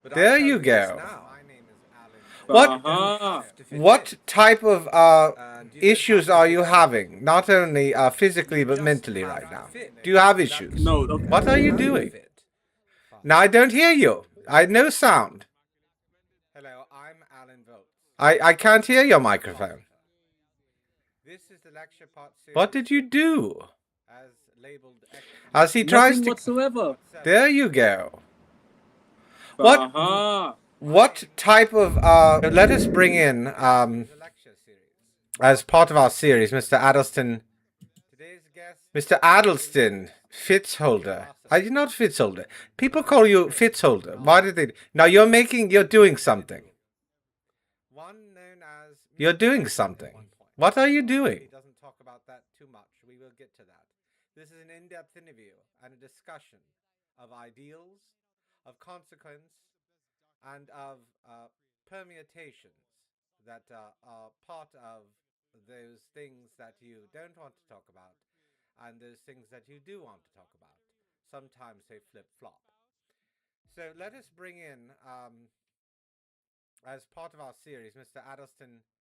There you go. What type of issues are you having? Not only physically but mentally right now. Do you have issues? No, okay. What are you doing? Now I don't hear you. I have no sound. Hello, I'm Alan Volts. I can't hear your microphone. This is the lecture part series. What did you do? As he tries Nothing to whatsoever. There you go. What type of let us bring in as part of our series Mr. Atelston. Mr. Atelston Fitzholder. I did not Fitzholder. People call you Fitzholder. Why did they? Now you're doing something. You're doing something. What are you doing? Doesn't talk about that too much. We will get to that. This is an in-depth interview and a discussion of ideals, of consequence, and of permutations that are part of those things that you don't want to talk about and those things that you do want to talk about. Sometimes they flip-flop. So let us bring in, as part of our series, Mr. Atelston